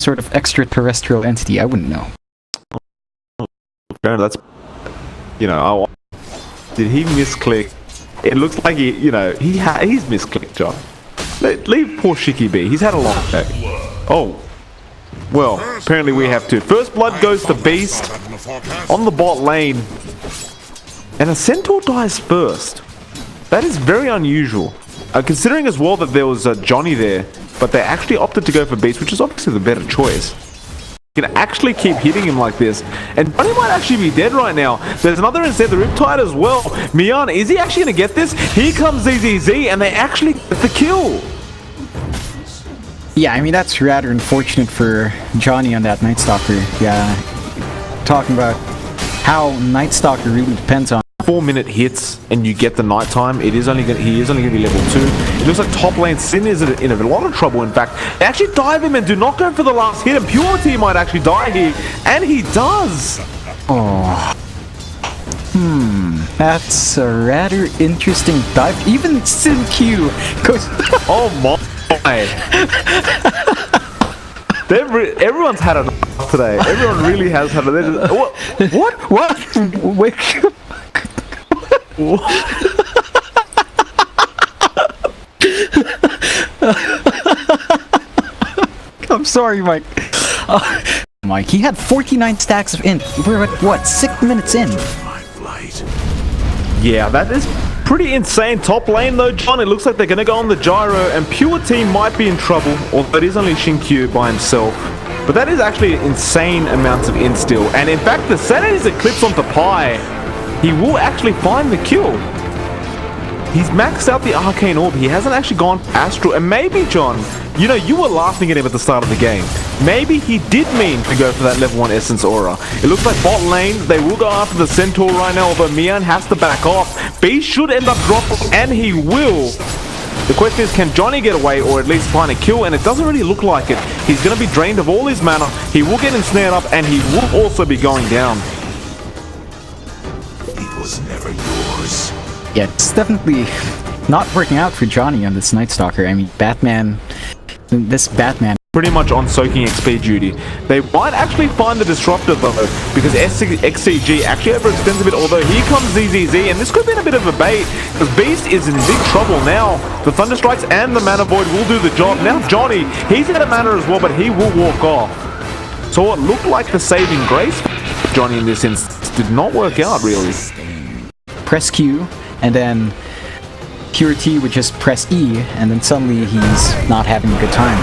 sort of extraterrestrial entity. I wouldn't know. That's, you know, did he misclick? It looks like he, you know, he's misclicked, John. Leave poor Shiki be. He's had a long day. Oh. Well, apparently we have to. First blood goes to Beast on the bot lane. And a Centaur dies first. That is very unusual. Considering as well that there was Johnny there, but they actually opted to go for Beast, which is obviously the better choice. You can actually keep hitting him like this. And Johnny might actually be dead right now. There's another instead, the Riptide as well. Mian, is he actually going to get this? Here comes ZZZ, and they actually get the kill. Yeah, I mean, that's rather unfortunate for Johnny on that Night Stalker. Yeah, talking about how Night Stalker really depends on 4-minute hits and you get the nighttime. He is only going to be level 2. It looks like top lane Sin is in a lot of trouble. In fact, they actually dive him and do not go for the last hit, and Purity might actually die here, and he does. Oh, that's a rather interesting dive. Even Sin Q goes. Oh my! Everyone's had enough today. Everyone really has had enough. What? Wait. I'm sorry, Mike. Mike, he had 49 stacks of int. We're at what, 6 minutes in? Yeah, that is pretty insane. Top lane though, John, it looks like they're gonna go on the gyro, and Pure Team might be in trouble, although it is only Shinkyu by himself. But that is actually insane amounts of int still. And in fact, the Sanity's Eclipse onto Pi. He will actually find the kill. He's maxed out the Arcane Orb. He hasn't actually gone Astral. And maybe, John, you know, you were laughing at him at the start of the game. Maybe he did mean to go for that level 1 Essence Aura. It looks like bot lane, they will go after the Centaur right now, although Mian has to back off. Beast should end up dropping, and he will. The question is, can Johnny get away or at least find a kill? And it doesn't really look like it. He's going to be drained of all his mana. He will get ensnared up, and he will also be going down. Never yours. Yeah, it's definitely not working out for Johnny on this Night Stalker. I mean, this Batman. Pretty much on soaking XP duty. They might actually find the Disruptor though, because XCG actually overextends a bit, although here comes ZZZ, and this could be a bit of a bait, because Beast is in big trouble now. The Thunder Strikes and the Mana Void will do the job. Now Johnny, he's out of mana as well, but he will walk off. So what looked like the saving grace for Johnny in this instance did not work out really. Press Q, and then Pure T would just press E, and then suddenly he's not having a good time.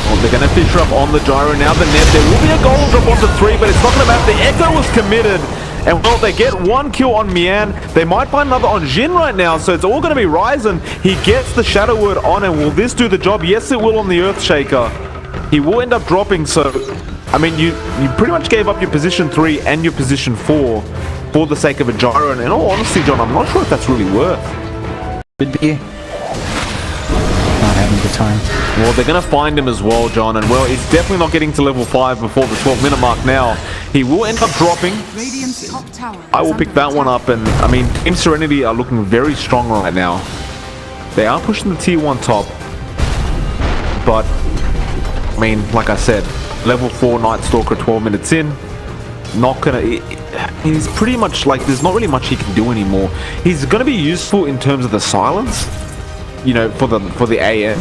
Well, they're going to fish her up on the gyro now. The net, there will be a gold drop onto 3, but it's not going to matter. The Echo was committed, and well, they get 1 kill on Mian. They might find another on Jin right now, so it's all going to be Ryzen. He gets the Shadow Word on, and will this do the job? Yes, it will on the Earthshaker. He will end up dropping, so I mean, you pretty much gave up your position 3 and your position 4 for the sake of a gyro, and in all honesty, John, I'm not sure if that's really worth. Could be. Not having a good time. Well, they're going to find him as well, John, and well, he's definitely not getting to level 5 before the 12-minute mark now. He will end up dropping. I will pick that one up, and I mean, Team Serenity are looking very strong right now. They are pushing the tier 1 top, but I mean, like I said, level 4 Night Stalker 12 minutes in, not gonna... He's pretty much like, there's not really much he can do anymore. He's gonna be useful in terms of the silence, you know, for the AM.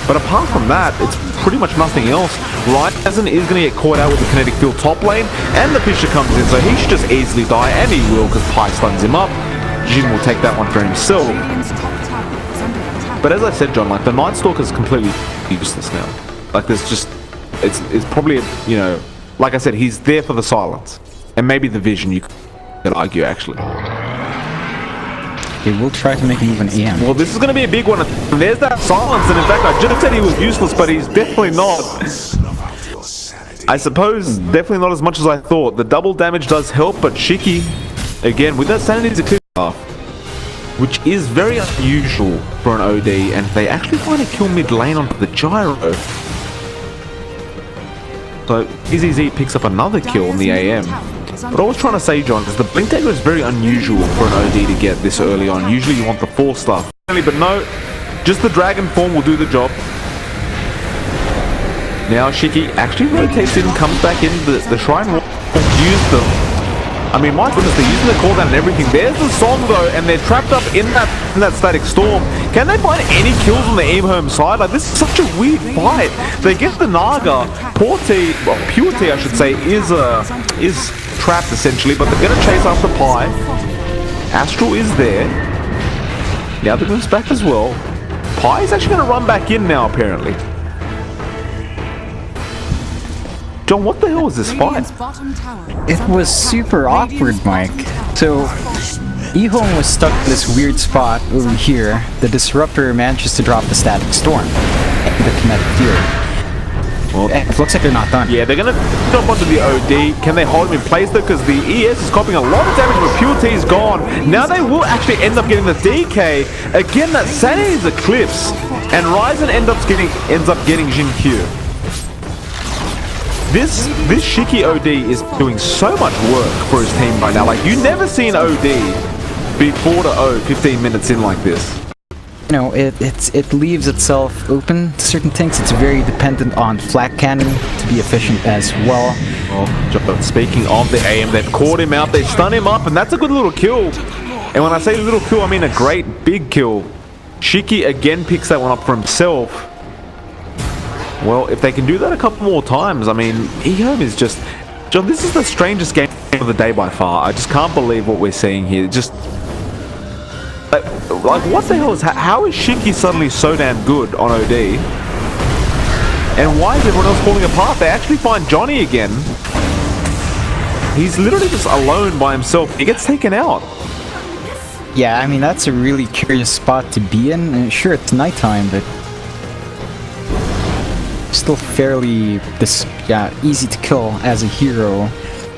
But apart from that, it's pretty much nothing else. Ryzen is gonna get caught out with the kinetic field top lane, and the Fisher comes in, so he should just easily die, and he will, because Pi stuns him up. Jin will take that one for himself. But as I said, John, like, the Night Stalker is completely useless now. Like, there's just, it's probably, you know, like I said, he's there for the silence. And maybe the vision, you could argue, actually. They will try to make him even AM. Well, this is going to be a big one. There's that silence, and in fact, I just said he was useless, but he's definitely not. I suppose, definitely not as much as I thought. The double damage does help, but Shiki, again, with that Sanity's Eclipse, which is very unusual for an OD, and they actually find a kill mid lane onto the gyro. So, EZZ picks up another kill on the AM. But I was trying to say, John, is the Blink Dagger is very unusual for an OD to get this early on. Usually you want the 4 stuff. But no, just the Dragon form will do the job. Now Shiki actually rotates in, comes back in. The Shrine will use them. I mean, my goodness, they're using the cooldown and everything. There's the song though, and they're trapped up in that static storm. Can they find any kills on the EHOME side? Like, this is such a weird fight. They get the Naga. Pure T, I should say, is trapped essentially, but they're gonna chase after Pi. Astral is there. Now the move's back as well. Pi is actually gonna run back in now, apparently. John, what the hell was this fight? It was super awkward, Mike. So, EHOME was stuck in this weird spot over here. The Disruptor manages to drop the Static Storm and the Kinetic Fury. Well, it looks like they're not done. Yeah, they're gonna jump onto the OD. Can they hold him in place though? Because the ES is copying a lot of damage, but Pure T is gone. Now they will actually end up getting the DK. Again, that Sanity is Eclipse. And Ryzen ends up getting Jin Q. This Shiki OD is doing so much work for his team right now. Like, you never seen OD be 4-0 15 minutes in like this. You know, it leaves itself open to certain things. It's very dependent on flat cannon to be efficient as well. Well, speaking of the AM, they've caught him out, they stun him up, and that's a good little kill. And when I say little kill, I mean a great big kill. Shiki again picks that one up for himself. Well, if they can do that a couple more times, I mean, EHOME is just... John, this is the strangest game of the day by far. I just can't believe what we're seeing here. Just... Like, what the hell is... How is Shiki suddenly so damn good on OD? And why is everyone else falling apart? They actually find Johnny again. He's literally just alone by himself. He gets taken out. Yeah, I mean, that's a really curious spot to be in. Sure, it's nighttime, but... still fairly easy to kill as a hero.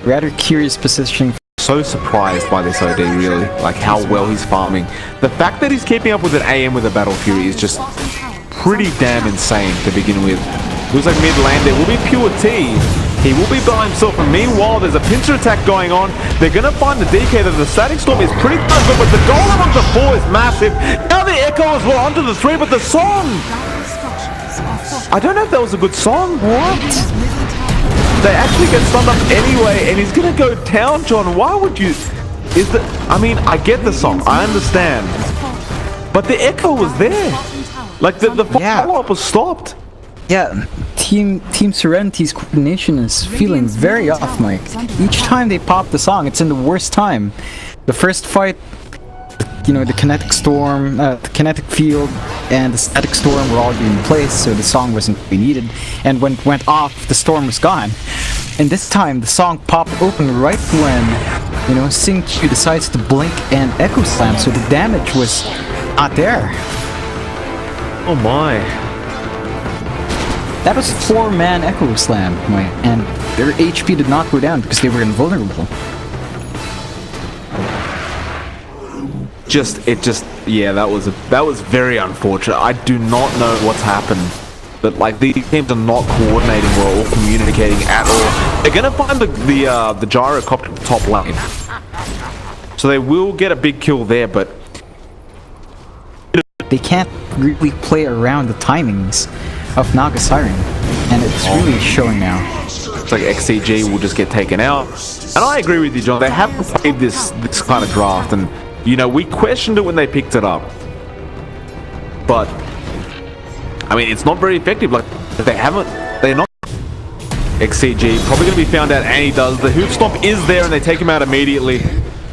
Rather curious positioning. So surprised by this OD, really, like how well he's farming. The fact that he's keeping up with an AM with a Battle Fury is just pretty damn insane to begin with. Looks like mid lane there will be Pure T. He will be by himself, and meanwhile there's a pincer attack going on. They're gonna find the DK. That the Static Storm is pretty good, but the golem onto 4 is massive. Now the Echo as well onto the 3, but the song, I don't know if that was a good song. What? They actually get stunned up anyway, and he's gonna go down, John. Why would you? I mean, I get the song, I understand, but the Echo was there. Like the follow-up was stopped. Yeah, Team Serenity's coordination is feeling very off, Mike. Each time they pop the song, it's in the worst time. The first fight, you know, the Kinetic Storm, the Kinetic Field, and the Static Storm were all in place, so the song wasn't really needed. And when it went off, the storm was gone. And this time, the song popped open right when, you know, Sing Q decides to blink and Echo Slam, so the damage was not there. Oh my. That was 4-man Echo Slam, Mike, and their HP did not go down because they were invulnerable. Yeah, that was very unfortunate. I do not know what's happened, but like these teams are not coordinating well or communicating at all. They're gonna find the gyrocopter top lane, so they will get a big kill there, but they can't really play around the timings of Naga Siren, and it's really showing now. Looks like XCG will just get taken out, and I agree with you, John. They haven't played this kind of draft, and you know, we questioned it when they picked it up, but I mean, it's not very effective. Like, they're not. XCG probably going to be found out, and he does. The Hoop Stomp is there, and they take him out immediately.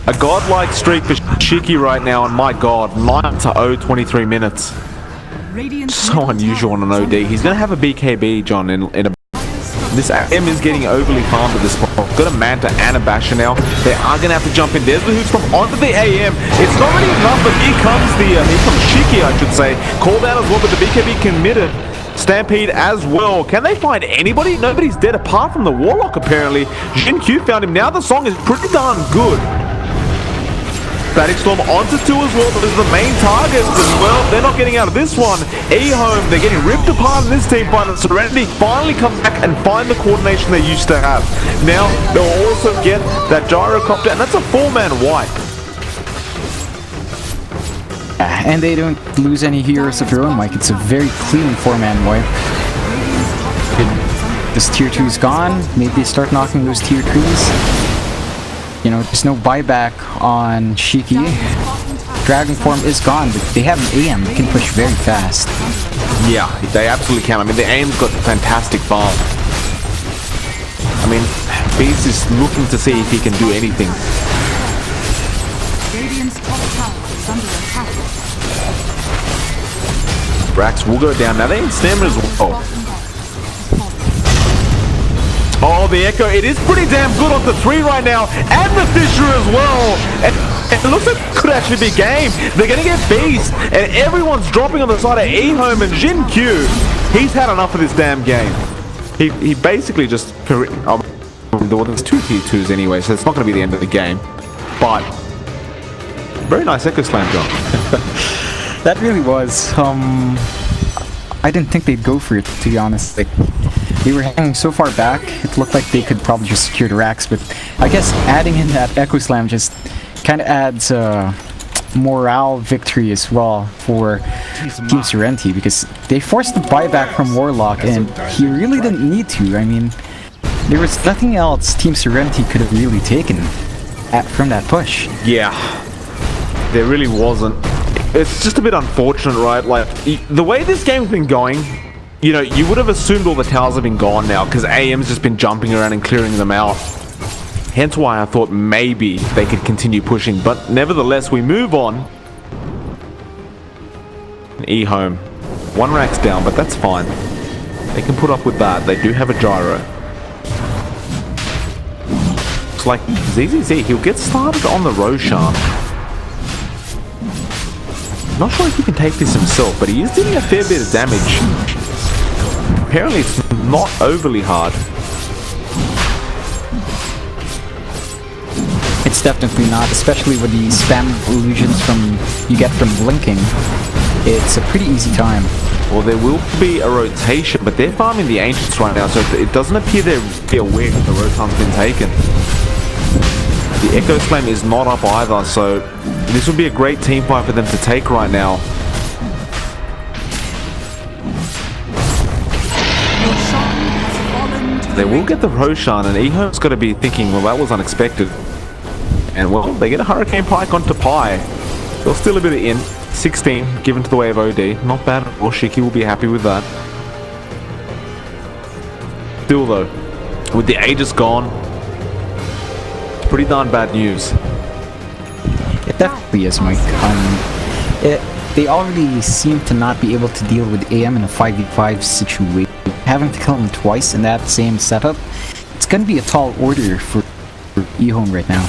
A godlike streak for Shiki right now, and my god, 9-0, 23 minutes. So unusual on an OD. He's going to have a BKB, John, in a... This AM is getting overly farmed at this point. Got a Manta and a Basher now. They are going to have to jump in. There's the Hoop Stomp onto the AM. It's not really enough, but here comes Shiki, I should say. Called out as well, but the BKB committed. Stampede as well. Can they find anybody? Nobody's dead apart from the Warlock, apparently. Jin Q found him. Now the song is pretty darn good. Static Storm onto 2 as well. Those are the main targets as well. They're not getting out of this one. EHOME, they're getting ripped apart in this team fight. And Serenity finally come back and find the coordination they used to have. Now, they'll also get that gyrocopter, and that's a 4-man wipe. And they don't lose any heroes of their own, Mike. It's a very clean 4-man wipe. This tier 2's gone. Maybe they start knocking those tier 3s. You know, there's no buyback on Shiki. Dragon form is gone, but they have an AM. They can push very fast. Yeah, they absolutely can. I mean, the aim's got fantastic farm. I mean, Beast is looking to see if he can do anything. Brax will go down. Now they're in stamina as well. Oh, the Echo. It is pretty damn good on the 3 right now. And the Fisher as well. And it looks like it could actually be game. They're going to get Beast. And everyone's dropping on the side of EHOME and Jin Q. He's had enough of this damn game. He basically just... well, there's 2 tier 2s anyway, so it's not going to be the end of the game. But... very nice Echo Slam, John. That really was. I didn't think they'd go for it, to be honest. Like, they were hanging so far back, it looked like they could probably just secure the racks, but I guess adding in that Echo Slam just kind of adds morale victory as well for Team Serenity, because they forced the buyback from Warlock, and he really didn't need to. I mean, there was nothing else Team Serenity could have really taken from that push. Yeah, there really wasn't. It's just a bit unfortunate, right? Like, the way this game's been going, you know, you would have assumed all the towers have been gone now, because AM's just been jumping around and clearing them out. Hence why I thought maybe they could continue pushing, but nevertheless, we move on. EHOME. 1 rack's down, but that's fine. They can put up with that. They do have a gyro. Looks like ZZZ, he'll get started on the Roshan. Not sure if he can take this himself, but he is doing a fair bit of damage. Apparently it's not overly hard. It's definitely not, especially with the spam illusions you get from blinking. It's a pretty easy time. Well, there will be a rotation, but they're farming the Ancients right now, so it doesn't appear they're aware that the Rotan's been taken. The Echo Slam is not up either, so this would be a great team fight for them to take right now. They will get the Roshan, and EHOME's got to be thinking, well, that was unexpected. And, well, they get a Hurricane Pike onto Pi. They'll still a bit of in. 16 given to the way of OD. Not bad at all. Shiki will be happy with that. Still, though, with the Aegis gone, pretty darn bad news. It definitely is, Mike. They already seem to not be able to deal with AM in a 5v5 situation. Having to kill him twice in that same setup, it's going to be a tall order for EHOME right now.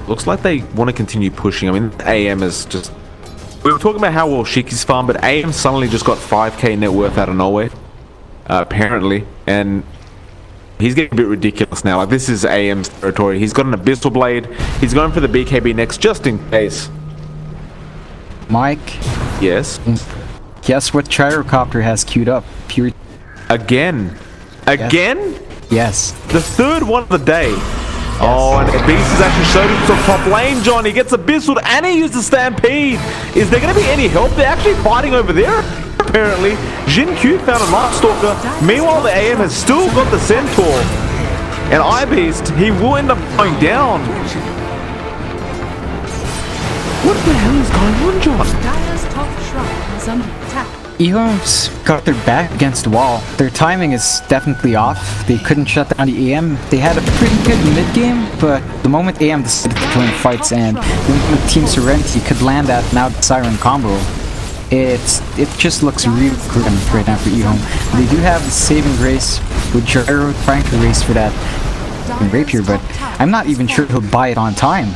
Looks like they want to continue pushing. I mean, AM is just... we were talking about how well Shiki's farm, but AM suddenly just got 5k net worth out of nowhere. Apparently. And he's getting a bit ridiculous now. Like, this is AM's territory. He's got an Abyssal Blade. He's going for the BKB next, just in case. Mike? Yes? Guess what Gyrocopter has queued up? Pure... Again? Again? Yes. The third one of the day. Oh, and Beast has actually showed himself top lane, John. He gets Abyssal and he used the Stampede. Is there going to be any help? They're actually fighting over there, apparently. Jin Q found a Night Stalker. Meanwhile, the AM has still got the Centaur. And iBeast, he will end up going down. What the hell is going on, John? EHOME's got their back against the wall. Their timing is definitely off. They couldn't shut down the AM. They had a pretty good mid-game, but the moment AM decided to join fights and the moment Team Serenity could land that now Siren combo, it just looks really grim right now for EHOME. They do have the saving grace with Gyro trying to race for that rapier, but I'm not even sure he'll buy it on time.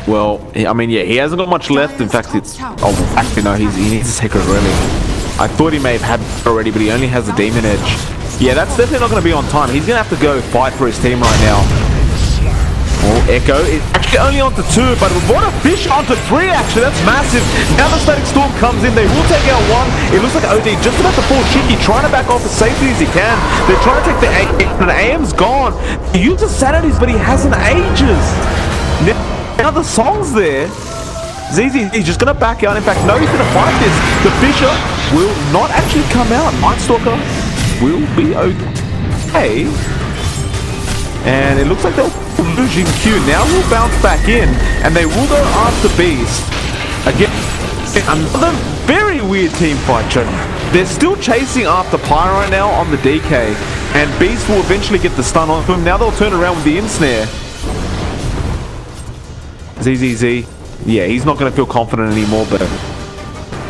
Well, I mean, yeah, he hasn't got much left. In fact, it's... oh, actually, no, he needs to take it early. I thought he may have had it already, but he only has the Demon Edge. Yeah, that's definitely not going to be on time. He's going to have to go fight for his team right now. Oh, Echo is actually only onto 2, but we want a fish onto 3, actually. That's massive. Now the Static Storm comes in. They will take out 1. It looks like OD just about to fall. Shiki trying to back off as safely as he can. They're trying to take the AM, and AM's gone. He uses Sanities, but he hasn't ages. Now the song's there. ZZ, he's just going to back out. In fact, no, he's going to fight this. The Fisher will not actually come out. Night Stalker will be okay. And it looks like they'll losing Q. Now we'll bounce back in, and they will go after Beast. Again, another very weird team fight, Joe. They're still chasing after Pyre right now on the DK, and Beast will eventually get the stun on him. Now they'll turn around with the in-snare. ZZZ. Yeah, he's not going to feel confident anymore, but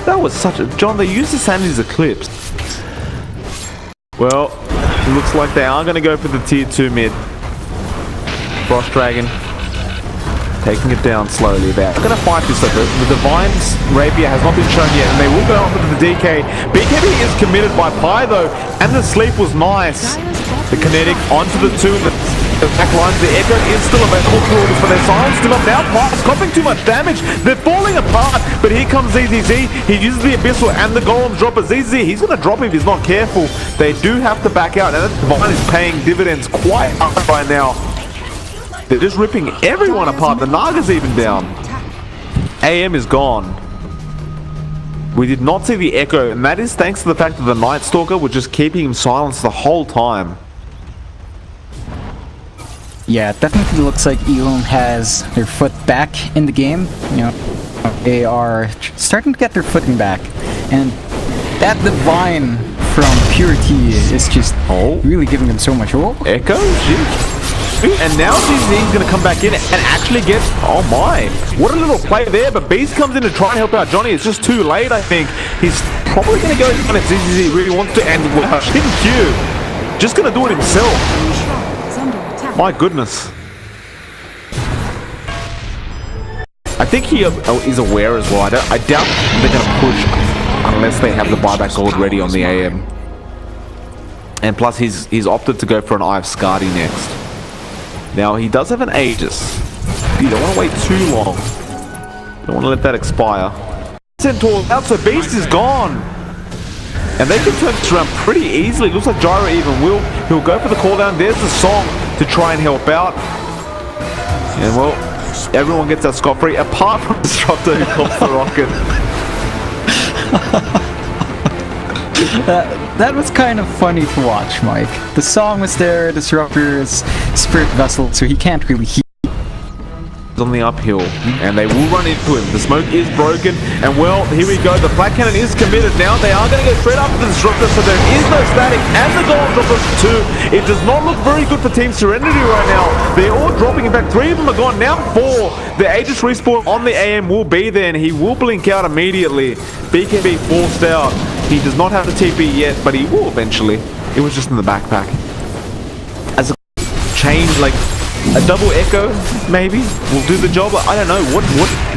that was such a... John, they used the Sanity's Eclipse. Well, it looks like they are going to go for the tier 2 mid. Frost Dragon taking it down slowly. They're going to fight this. The Divine's Rapier has not been shown yet, and they will go on with the DK. BKB is committed by Pi though, and the sleep was nice. The kinetic onto the 2. The back lines, the Echo is still available for orders, but their silence still up now. Pi's coughing too much damage. They're falling apart, but here comes ZZZ. He uses the Abyssal and the Golem's drop, but ZZZ, he's going to drop if he's not careful. They do have to back out, and that Divine is paying dividends quite up right now. They're just ripping everyone apart. The Naga's even down. AM is gone. We did not see the Echo, and that is thanks to the fact that the Night Stalker was just keeping him silenced the whole time. Yeah, it definitely looks like EHOME has their foot back in the game. You know, they are starting to get their footing back, and that Divine from Purity is just really giving them so much hope. Echo? And now ZZ's going to come back in and actually get... Oh my. What a little play there. But Beast comes in to try and help out Johnny. It's just too late, I think. He's probably going to go down if ZZ really wants to. And hidden Q. Just going to do it himself. My goodness. I think he is aware as well. I doubt they're going to push unless they have the buyback gold ready on the AM. And plus he's opted to go for an Eye of Skadi next. Now, he does have an Aegis. You don't want to wait too long. You don't want to let that expire. Centaur out, so Beast is gone. And they can turn this around pretty easily. Looks like Gyro even will. He'll go for the cooldown. There's the song to try and help out. And, well, everyone gets out scot-free, apart from Disruptor who pops the rocket. That was kind of funny to watch, Mike. The song was there, Disruptor's spirit vessel, so he can't really heal. On the uphill, and they will run into him. The smoke is broken, and well, here we go. The Black Cannon is committed now. They are going to go straight after the Disruptor, so there is no static, and the Golem Dropper too. It does not look very good for Team Serenity right now. They're all dropping. In fact, 3 of them are gone. Now 4. The Aegis respawn on the AM will be there, and he will blink out immediately. BKB forced out. He does not have the TP yet, but he will eventually. It was just in the backpack. As a change, like a double Echo, maybe, will do the job. I don't know. What,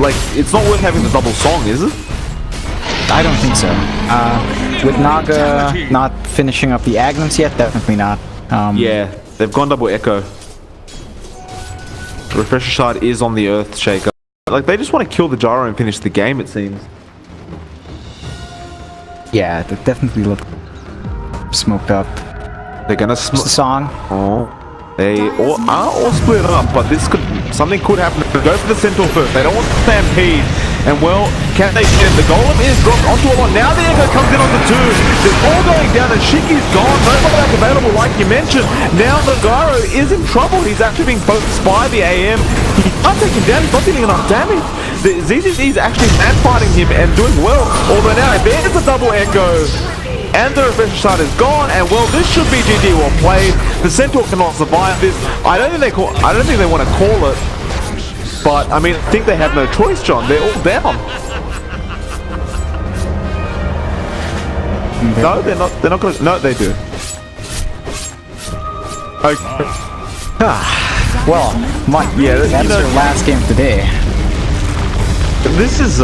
like, it's not worth having the double song, is it? I don't think so. With Naga not finishing up the Agnes yet, definitely not. Yeah, they've gone double Echo. The Refresher Shard is on the Earth Shaker. Like, they just want to kill the Gyro and finish the game, it seems. Yeah, they definitely look smoked up. They're gonna the song. Oh. They are all split up, but something could happen. Go for the Centaur first. They don't want the Stampede. And well, can they get it? The Golem is dropped onto a lot. Now the Echo comes in on the 2. They're all going down, and Shiki's gone. No buyback available, like you mentioned. Now the Gyro is in trouble. He's actually being focused by the AM. He can't take him down. He's not dealing enough damage. The ZZZ is actually man-fighting him and doing well. Although now there's a double Echo. And the Refresher Shard is gone, and well, this should be GG well played. The Centaur cannot survive this. I don't think they want to call it, but I mean, I think they have no choice, John. They're all down. No, they're not. They're not going to. No, they do. Okay. Well, Mike, yeah, that's your last game today. This is